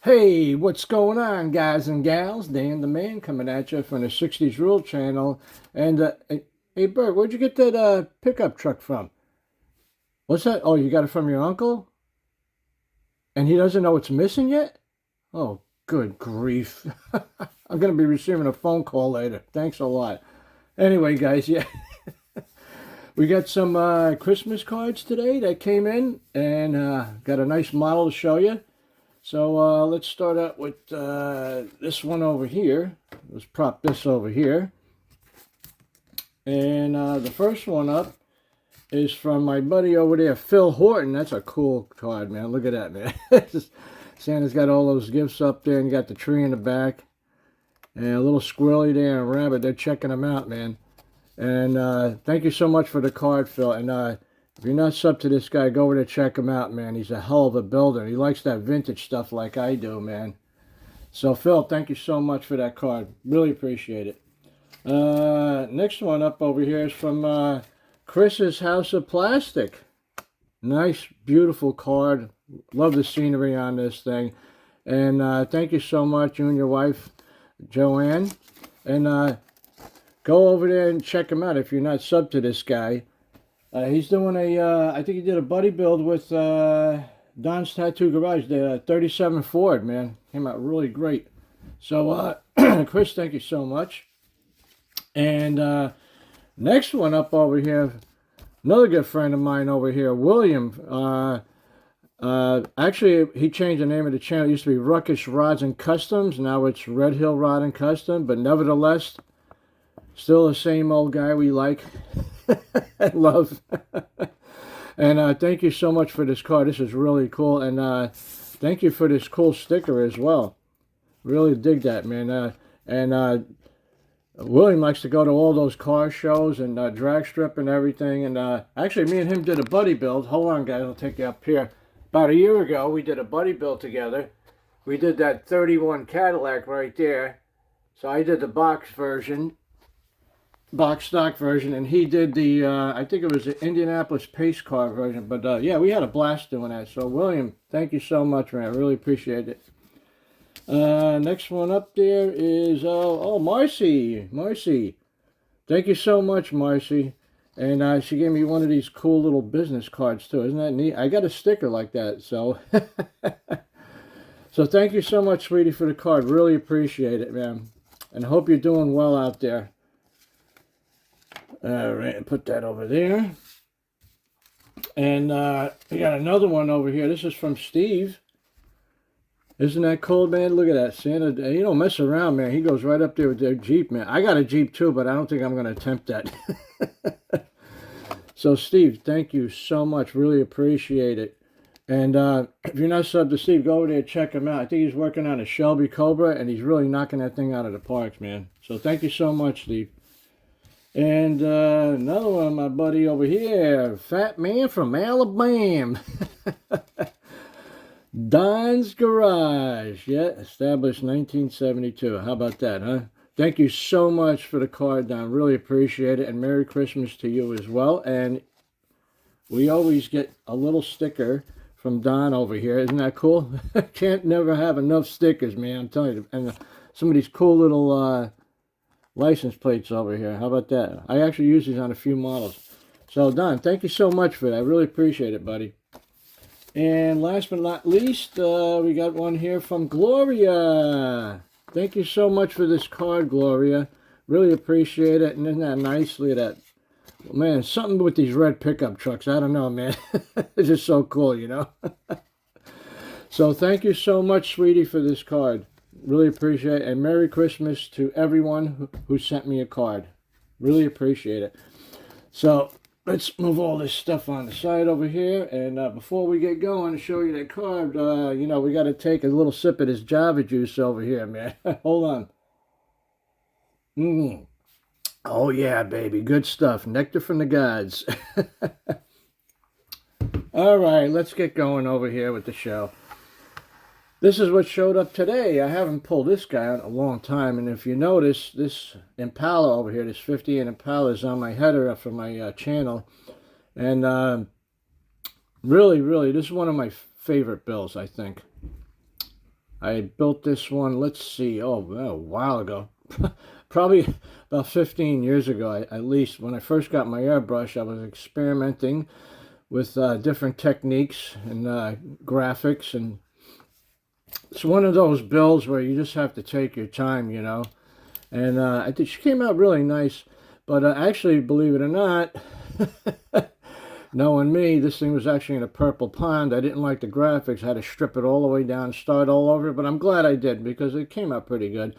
Hey, what's going on, guys and gals? Dan the Man coming at you from the 60s Rule channel. And, hey, Bert, where'd you get that pickup truck from? What's that? Oh, you got it from your uncle? And he doesn't know it's missing yet? Oh, good grief. I'm going to be receiving a phone call later. Thanks a lot. Anyway, guys, yeah, we got some Christmas cards today that came in and got a nice model to show you. So let's start out with this one over here. Let's prop this over here. And the first one up is from my buddy over there, Phil Horton. That's a cool card, man. Look at that, man. Santa's got all those gifts up there and got the tree in the back. And a little squirrely there and a rabbit. They're checking them out, man. And thank you so much for the card, Phil. And if you're not sub to this guy, go over there, check him out, man. He's a hell of a builder. He likes that vintage stuff like I do, man. So, Phil, thank you so much for that card. Really appreciate it. Next one up over here is from Chris's House of Plastic. Nice, beautiful card. Love the scenery on this thing. And thank you so much, you and your wife, Joanne. And go over there and check him out if you're not sub to this guy. He's doing I think he did a buddy build with Don's Tattoo Garage, the 37 Ford, man. Came out really great. So, Chris, thank you so much. And next one up over here, another good friend of mine over here, William. Actually, he changed the name of the channel. It used to be Ruckish Rods and Customs. Now it's Red Hill Rod and Custom. But nevertheless, still the same old guy we like. I love. And thank you so much for this card. This is really cool. And thank you for this cool sticker as well. Really dig that, man. And William likes to go to all those car shows and drag strip and everything. And actually, me and him did a buddy build. Hold on, guys. I'll take you up here. About a year ago, we did a buddy build together. We did that 31 Cadillac right there. So I did the box stock version, and he did the I think it was the Indianapolis pace car version. But yeah, we had a blast doing that. So William, thank you so much, man. I really appreciate it. Next one up there is Marcy. Thank you so much, Marcy. And she gave me one of these cool little business cards too. Isn't that neat? I got a sticker like that. So so thank you so much, sweetie, for the card. Really appreciate it, man. And I hope you're doing well out there. All right, put that over there. And we got another one over here. This is from Steve. Isn't that cool, man? Look at that. Santa, he don't mess around, man. He goes right up there with their Jeep, man. I got a Jeep too, but I don't think I'm going to attempt that. So, Steve, thank you so much. Really appreciate it. And if you're not subbed to Steve, go over there and check him out. I think he's working on a Shelby Cobra, and he's really knocking that thing out of the parks, man. So thank you so much, Steve. And another one, my buddy over here, Fat Man from Alabama. Don's Garage. Yeah, established 1972. How about that, huh? Thank you so much for the card, Don. Really appreciate it. And Merry Christmas to you as well. And we always get a little sticker from Don over here. Isn't that cool? Can't never have enough stickers, man. I'm telling you. And some of these cool little license plates over here. How about that? I actually use these on a few models. So, Don, thank you so much for that. I really appreciate it, buddy. And last but not least, we got one here from Gloria. Thank you so much for this card, Gloria. Really appreciate it. And isn't that nice? Look at that. Man, something with these red pickup trucks. I don't know, man. It's just so cool, you know? So thank you so much, sweetie, for this card. Really appreciate it. And Merry Christmas to everyone who sent me a card. Really appreciate it. So let's move all this stuff on the side over here. And before we get going to show you that card, you know, we got to take a little sip of this Java juice over here, man. Hold on. Oh, yeah, baby. Good stuff. Nectar from the gods. All right, let's get going over here with the show. This is what showed up today. I haven't pulled this guy out in a long time. And if you notice, this Impala over here, this 58 Impala is on my header for my channel. And really, this is one of my favorite bills, I think. I built this one, let's see, a while ago. Probably about 15 years ago, at least. When I first got my airbrush, I was experimenting with different techniques and graphics. And it's one of those builds where you just have to take your time, you know. And I think she came out really nice. But actually, believe it or not, knowing me, this thing was actually in a purple pond. I didn't like the graphics. I had to strip it all the way down and start all over. But I'm glad I did because it came out pretty good.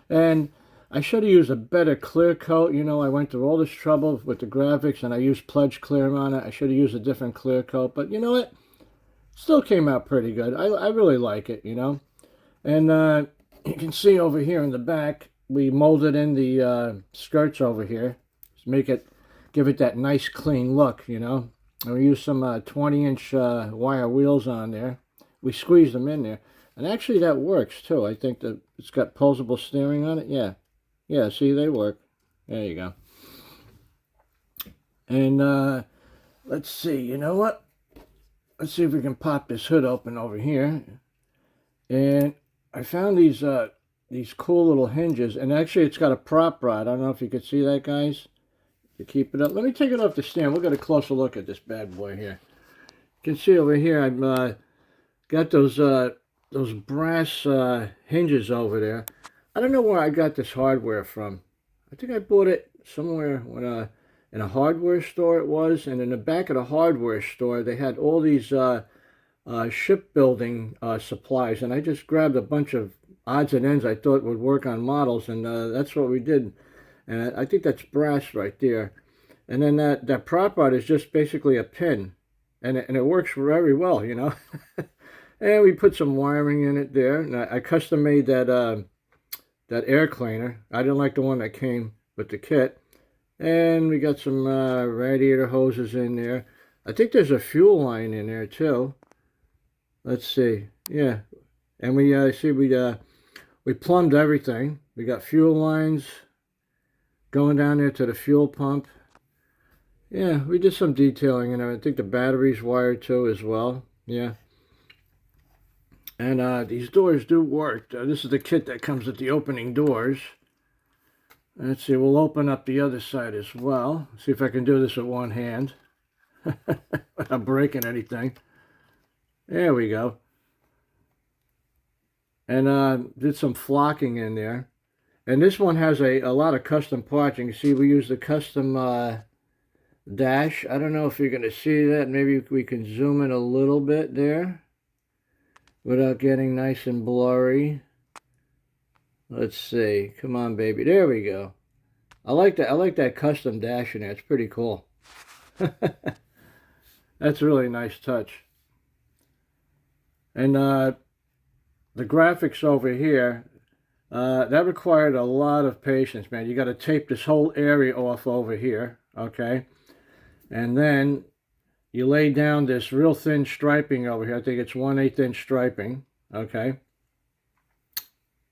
And I should have used a better clear coat. You know, I went through all this trouble with the graphics and I used Pledge Clear on it. I should have used a different clear coat. But you know what? Still came out pretty good. I really like it, you know. And you can see over here in the back, we molded in the skirts over here to give it that nice clean look, you know. And we used some 20-inch wire wheels on there. We squeezed them in there. And actually that works too. I think that it's got posable steering on it. Yeah. Yeah, see, they work. There you go. And let's see, you know what? Let's see if we can pop this hood open over here. And I found these cool little hinges. And actually, it's got a prop rod. I don't know if you can see that, guys. To keep it up. Let me take it off the stand. We'll get a closer look at this bad boy here. You can see over here, I've got those brass hinges over there. I don't know where I got this hardware from. I think I bought it somewhere when in a hardware store it was, and in the back of the hardware store they had all these shipbuilding supplies, and I just grabbed a bunch of odds and ends I thought would work on models, and that's what we did. And I think that's brass right there. And then that prop rod is just basically a pin, and it works very well, you know. And we put some wiring in it there, and I custom made that air cleaner. I didn't like the one that came with the kit. And we got some radiator hoses in there. I think there's a fuel line in there too. Let's see. Yeah. And we we plumbed everything. We got fuel lines going down there to the fuel pump. Yeah, we did some detailing in there. I think the battery's wired too as well. Yeah. And these doors do work. This is the kit that comes with the opening doors. Let's see, we'll open up the other side as well. See if I can do this with one hand without breaking anything. There we go. And did some flocking in there. And this one has a lot of custom parts. You can see we used the custom dash. I don't know if you're going to see that. Maybe we can zoom in a little bit there without getting nice and blurry. Let's see. Come on, baby. There we go. I like that. I like that custom dash in there. It's pretty cool. That's a really nice touch. And the graphics over here, that required a lot of patience, man. You got to tape this whole area off over here, okay? And then you lay down this real thin striping over here. I think it's 1/8 inch striping, okay?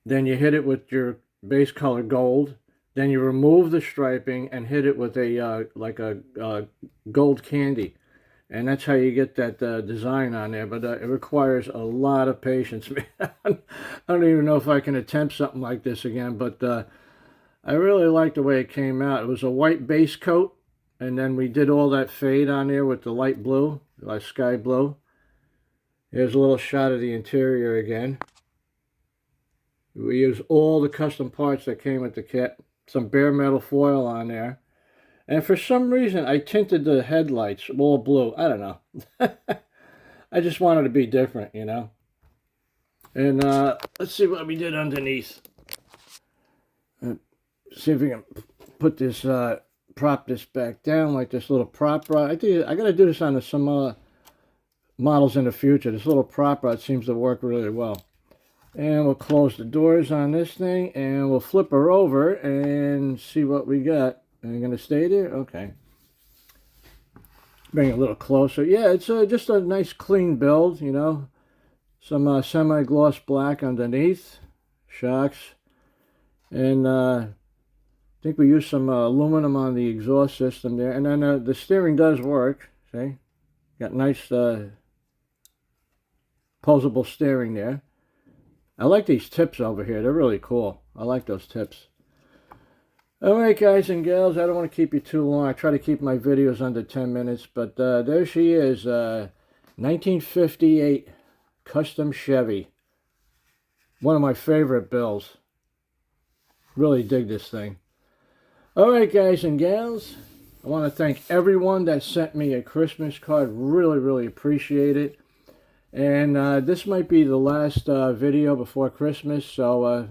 Then you hit it with your base color gold. Then you remove the striping and hit it with a like a gold candy. And that's how you get that design on there. But it requires a lot of patience, man. I don't even know if I can attempt something like this again. But I really like the way it came out. It was a white base coat. And then we did all that fade on there with the light blue, like sky blue. Here's a little shot of the interior again. We use all the custom parts that came with the kit. Some bare metal foil on there. And for some reason, I tinted the headlights all blue. I don't know. I just wanted to be different, you know. And let's see what we did underneath. See if we can put this, prop this back down like this little prop rod. I think I got to do this on some models in the future. This little prop rod seems to work really well. And we'll close the doors on this thing, and we'll flip her over and see what we got. Are you going to stay there? Okay. Bring it a little closer. Yeah, it's just a nice clean build, you know. Some semi-gloss black underneath. Shocks. And I think we used some aluminum on the exhaust system there. And then the steering does work. See? Got nice posable steering there. I like these tips over here. They're really cool. I like those tips. Alright guys and gals, I don't want to keep you too long. I try to keep my videos under 10 minutes, but there she is, 1958 Custom Chevy. One of my favorite bills. Really dig this thing. Alright guys and gals, I want to thank everyone that sent me a Christmas card. Really, really appreciate it. And this might be the last video before Christmas, so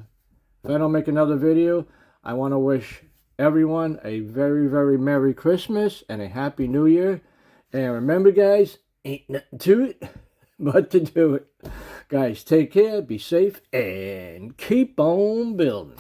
if I don't make another video, I want to wish everyone a very, very Merry Christmas and a Happy New Year. And remember, guys, ain't nothing to it but to do it. Guys, take care, be safe, and keep on building.